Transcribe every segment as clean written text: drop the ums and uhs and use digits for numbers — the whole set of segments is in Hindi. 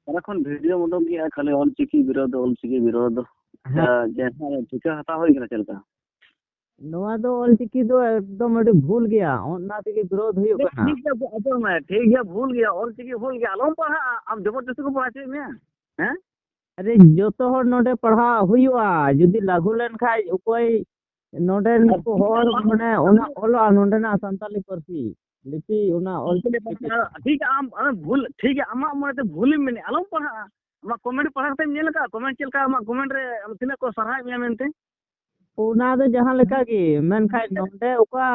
साराखन भिडियो उडोक गया खाली ऑलचिकी विरोध जैसा टीका हता होई कना चलता नवा दो ऑलचिकी दो एकदम अड़ी भूल गया ओना तेगे विरोध हुई कना ठीक है भूल गया ऑलचिकी भूल गया आलम पढ़ा अब जबरदस्ती को पढ़ाचे में हैं अरे जो तो हर नोडे पढ़ा हुआ जुदी लागू लेन खाय कोई नोडे को हर माने ओना ओला नोडे ना संताली परसी लिपि ओना ऑलचिकी ठीक है आम भूल ठीक है अमा मते भूल में आलम पढ़ा अमा कमेंट पढ़ा ते नेल का कमेंट चलका अमा कमेंट रे तिना को सराय में मेनते ओना दो जहां लेका की मेन खाय नोडे ओका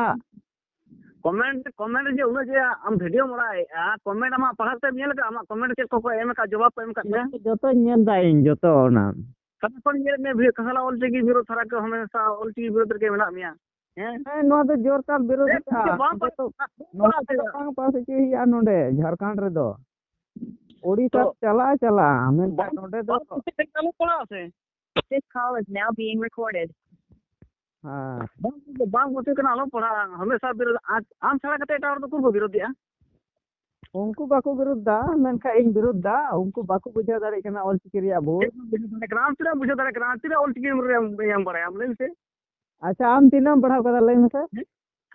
कमेंट जे उन जे आम वीडियो मराय कमेंट अमा पढ़ाते नेल का अमा कमेंट चल को एम का जवाब एम का जोतो नेल दाइन जोतो ओना कब पर ये में भी कहला ऑलचिकी विरोध सारा के हमेशा ऑलचिकी विरोध के मेला मिया हैं नो तो जोर का विरोध था बांग पास के या नोडे झारखंड रे दो ओडिसा चला हमें नोडे दो चालू पड़ा से This call is now being recorded. हां बांग होते कना आलम पढ़ा हमेशा विरोध आम छाड़ा कते एटा और को विरोध दिया उनको बाको विरोध दा मेन का इन विरोध दा उनको बाको बुझा दारे कना ऑलचिकी रिया भूल क्रांति रे बुझा दारे क्रांति रे ऑलचिकी रे हम बड़े हम ले से अच्छा आम तीनम पढ़ाव कदा लई में से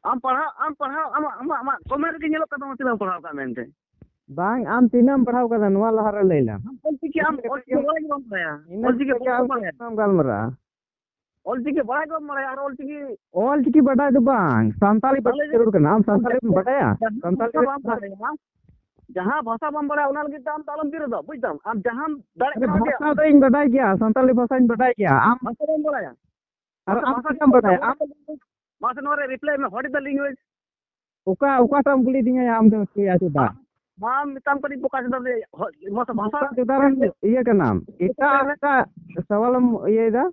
आम पढ़ा आम कमेंट के नेलो कदम तीनम पढ़ा का मेनते बांग आम तीनम पढ़ाव कदा नवा लहार लैला ऑलचिकी आम ऑलचिकी बड़ा गया ऑलचिकी बड़ा नाम गालमरा ऑलचिकी बड़ा गया मरे यार ऑलचिकी बड़ा दो बांग संताली बड़ा जरूर करना आम संताली में बड़ाया संताली जहां भाषा बम बड़ा उना लगी दाम तालम बिरो दो बुझदम आम जहां दाड़े भाषा तो इन बड़ाई गया संताली भाषा इन बड़ाई गया आम भाषा बम बड़ा और आम कम बड़ाया आम मासे नोरे रिप्लाई में व्हाट इज द लैंग्वेज ओका तम कुली दिया आम दो किया जुदा माम मितम करी बोका दे मत भाषा उदाहरण ये का नाम इतना सवाल ये दा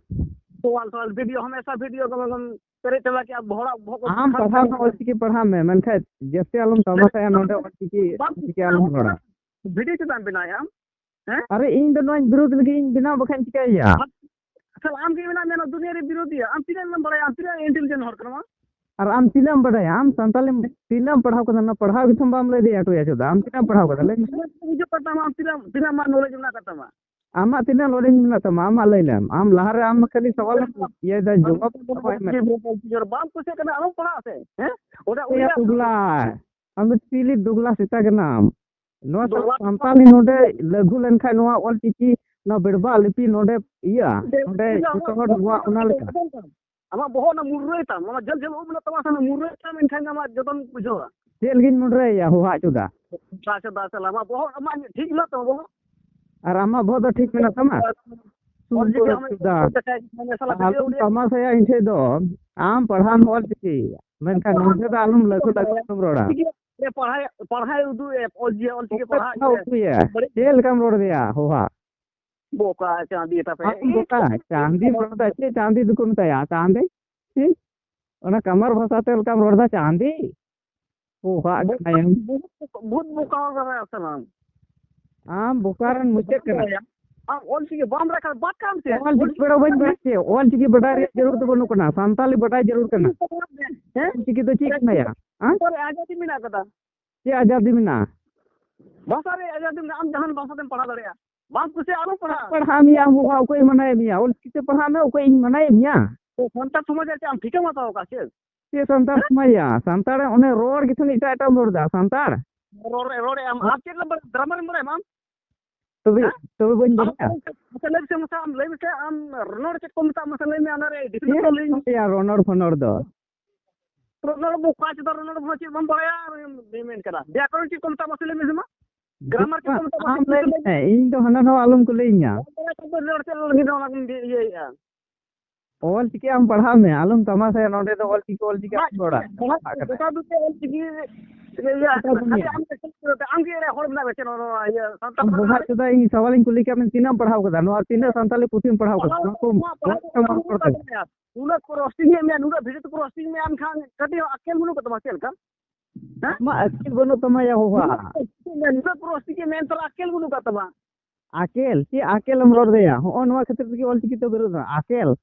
सवाल वीडियो हमेशा वीडियो गम करे चला कि अब भोड़ा आम पढ़ा में ऑलचिकी पढ़ा में मन खाय जैसे आलम तमाशा या नोडे ऑलचिकी आलम पढ़ा वीडियो चेतान बनाया हैं अरे इन दो नोन विरोध लगी इन बिना बखन चिकाया चल आम के बिना मेना दुनिया रे विरोधी आम तीन नंबर बड़ा आम तीन इंटेलिजेंट हर करमा और आम तीनम बड़ाया आम संताली तीनम पढ़ाव कदा ना पढ़ाव थम बाम ले दिया तो या चोदा आम तीनम पढ़ाव कदा ले मुझे पता आम तीन मा नॉलेज ना करता मा आमा तीना नॉलेज ना तमा आमा लैलम आम लहारे आम खाली सवाल ये दा जवाब में बाम कुछ करना आम पढ़ा से हैं ओदा या दुगला हम पीली दुगला सीता के नाम नो संताली नोडे लघु लेन खाय नोआ ऑलचिकी ना बिड़बा लिपि नोडे इया नोडे तो वा उना लेका आमा बहुत ना मुर्रे ता मामा जल उबला तमा सा मुर्रे ता में खाना मा जतन बुझो तेल गिन मुर्रे या हुआ चुदा सासा दासा लामा बहुत अमा ठीक ना तो बहुत और आमा बहुत ठीक में ना तमा और जी हमें साला तमा से या इंथे दो आम पढ़ा में ऑलचिकी मन का नोडे दा आलम लघु तुम रोड़ा ये पढ़ाई उदू ऑलचिकी पढ़ाई तेल कम रोड दिया हुआ बोका चांदी था पे बोका चांदी रोडदा चे चांदी दुकुन तया चांदी ओना कमर भाषा तेल कम रोडदा चांदी ओ हा आयम बहुत बोका हो रहा है सलाम आम बोकारन मुझे कर आ ऑलचिकी बाम रखा बात काम से ऑलचिकी बड़ा बन बैठे ऑलचिकी बड़ा जरूर तो बनो करना संताली बड़ा जरूर करना हैं ऑलचिकी तो ठीक ना या हां और आजादी मिना कदा ये आजादी मिना भाषा रे आजादी में आम जहान भाषा में पढ़ा दड़या बात कुछ आरो पढ़ा मिया हुआ कोई मनाए मिया ऑलचिकी से पढ़ा में कोई मनाए मिया तो संता समझ आते हम ठीक है मत होगा ये संतार समया संतार उन्हें रोड कितने इटा इटा मोड़ दा संतार रोड हम आप के नंबर ड्रामा नंबर है मैम तो बन बड़ा मसले से हम ले से हम रोड चेक को मसले में आना रे डिफिकल्ट ले यार रोनर फनर दो रोड बुक पांच रोड भोची हम बड़ा पेमेंट करा व्याकरण चेक को मसले में जमा ग्रामर के को इन तो हना नो आलम को लेइया रोड चल लगी ये ऑलचिकी हम पढ़ा में आलम तमाशा नोडे तो ऑलचिकी हम बड़ा बता दो ऑलचिकी ये हम के रे होड़ ना बेचे नो ये हम बहुत जुदा इन सवाल इन कुली के हम तीनम पढ़ाव कदा नो तीन संताली पुथी में पढ़ाव कदा को उना क्रॉसिंग में नुरा भिडियो तो क्रॉसिंग में हम खान कटी अकेल मुनु कतमा चल का मा अकेल बनो तमा या हुआ नुरा क्रॉसिंग में तो अकेल मुनु कतमा आकेल ची आकेल हम रोड देया हो नवा खातिर की ऑलचिकी तो विरोध आकेल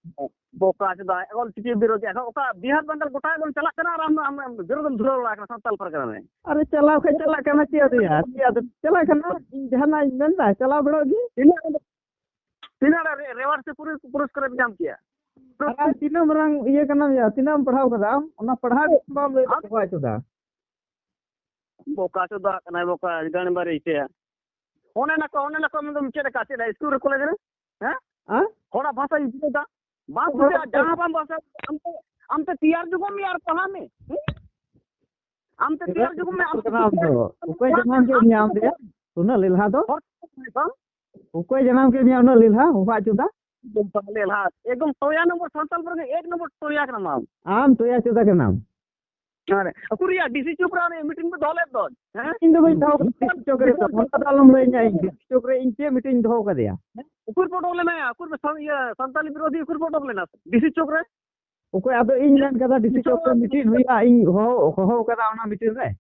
बोका चदा ऑल चिकी विरोधी है ओका बिहार बंगाल गोटा एकदम चला कना हम विरोध धुरो लाकना संताल परगना में अरे चलाओ के चला करना चाहिए दिया चला करना जहां नंदा चला बड़ोगी तीना रेवार से पूरे पुरस्कार नाम किया अरे तीनम रंग ये करना या तीनम पढ़ाओ कदा ओना पढ़ा बाम ले होय चदा बोका चदा कना बोका गण बारे इते होने ना को मतलब चेक का चेक स्कूल कॉलेज में हैं हां थोड़ा भाषा इते दा बात बुझे जहां बाम भाषा हम तो तैयार जुगो में यार पढ़ा में हम तो तैयार जुगो में कोई जनाम के नाम दे सुना लेलहा तो कोई जनाम के नाम लेलहा होबा चुदा लेलहा एकदम टोया नंबर संताल पर एक नंबर टोया का नाम आम टोया चुदा के नाम अरे कुरिया डीसी चुपरा ने मीटिंग में दोले दो हैं इन दो भाई दो चोकरे तो मोटा दालम ले जाए चोकरे इनके मीटिंग दो कर दिया उकुर फोटो लेना है उकुर में ये संताली विरोधी उकुर फोटो लेना डीसी चोकरे ओके अब इंग्लैंड का डीसी चोकरे मीटिंग हुआ इन हो कदा ओना मीटिंग रे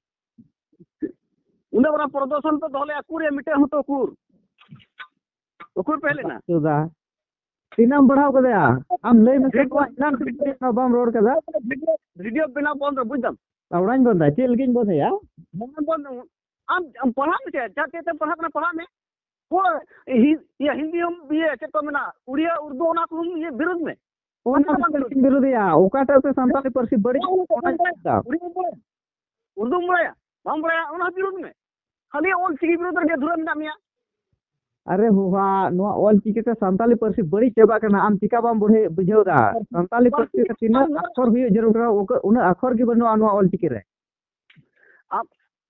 उन्हें बड़ा प्रदर्शन तो दोले कुरिया मीटिंग हो तो उकुर पहले ना चुदा तीनम बढ़ाओ कर दिया हम ले में से नाम से बम रोड कदा वीडियो बिना बंद बुझदम आवड़ान बंदा चेल गिन बोथे या बंद हम पढ़ा में जाते थे पढ़ा में वो ये हिंदी हम ये के तो में उड़िया उर्दू ना को ये विरोध में ओना विरोध या ओकाटा से संताली परसी बड़ी उर्दू मुड़ाया हम मुड़ाया ओना विरोध में खाली ओल चिकी विरोध के धुरन नामिया अरे हुआ नो ऑल चिकी से संताली परसी बड़ी चेबा करना आम चिका बाम बुढ़े बुझेउदा संताली परसी के तीन अक्षर हुई जरूर ओके उन अक्षर की बनो नो ऑल चिकी रे आप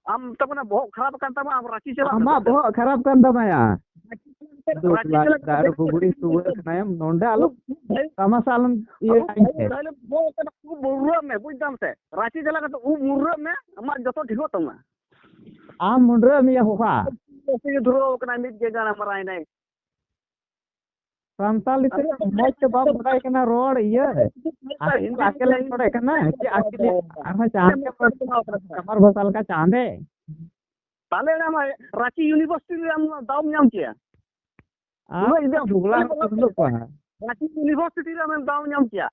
हम तब ना बहुत खराब करता मैं हम रांची चला हम बहुत खराब करता मैं यार दारू बुगड़ी सुवर नायम नोंडा आलो तमासालम ये पहले वो मुर्रा में बुझदम से रांची चला तो उ मुर्रा में हमार जतो ठीक होता मैं आम मुंडरा में होगा से धुरो कना मिट के गाना मराय नहीं संताली से मत बाप बताय कना रोड ये अकेले पड़े कना कि अकेले आहा चांद के कमर भसाल का चांद है ताले ना मैं रांची यूनिवर्सिटी में हम दाव नाम किया वो इधर भुगला तो को है रांची यूनिवर्सिटी में हम दाव नाम किया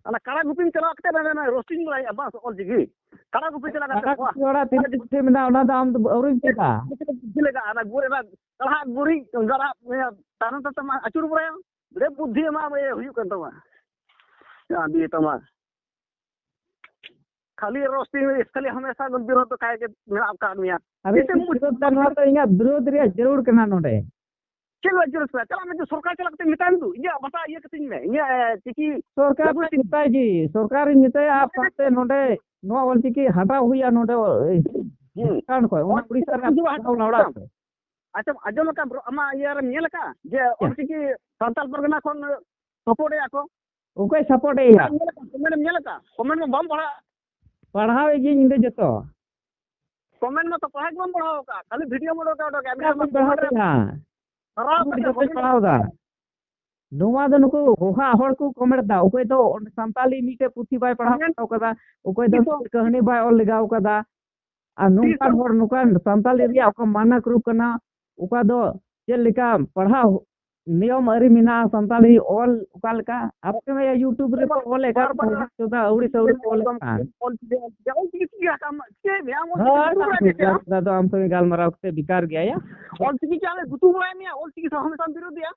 अना कड़ा गुपिन चला करते ना रोस्टिंग में बस ऑल जगह कड़ा गुपिन चला करते थोड़ा तीन दिन में ना दाम तो और ही था दिलेगा अना गोरे ना कड़ा गोरी जरा ताना तो तमा अचुर बराया बड़े बुद्धि मा ये हुई कर तमा या दिए तमा खाली रोस्टिंग इसके हमेशा विरोध तो काहे के मेरा का आदमी अरे विरोध करना तो इंगा विरोध रे जरूर करना नोडे चलो जरूर चला मैं तो सरकार चलाते मिटान दू ये बता ये कितनी में ये चिकी सरकार को चिंताई जी सरकार निते आप करते नोडे नो बोल चिकी हटा हुआ नोडे कान को ओना उड़ीसा रे लावड़ा अच्छा अजम का अमा यार नेल का जे और चिकी संताल परगना कोन सपोर्ट है को ओके सपोर्ट है या कमेंट नेल का कमेंट में बम पढ़ावे जी इंदे जतो कमेंट में तो पढ़ाई बम पढ़ाओ का खाली वीडियो में का कैमरा में पढ़ावे हां पढ़ाओ दा नोवा दो नुको होहा हर को कमेंट दा ओके तो संताली मीटे पुथी बाय पढ़ाओ कदा ओके दो कहानी बाय और लगाओ कदा आ नुका हर नुका संताली रिया ओका मानक रूप कना ओका दो चेल लिका पढ़ाओ नियम अरी मिना संताली ऑल ओकाल का आपके में यूट्यूब रे पर बोले का चोदा उड़ी सौड़ी बोले ऑल चिकी काम के भ्याम दादा हम तो गाल मराव से बिकार गया या ऑल चिकी चाले गुतु बोया मिया ऑल चिकी हमेशा विरोध दिया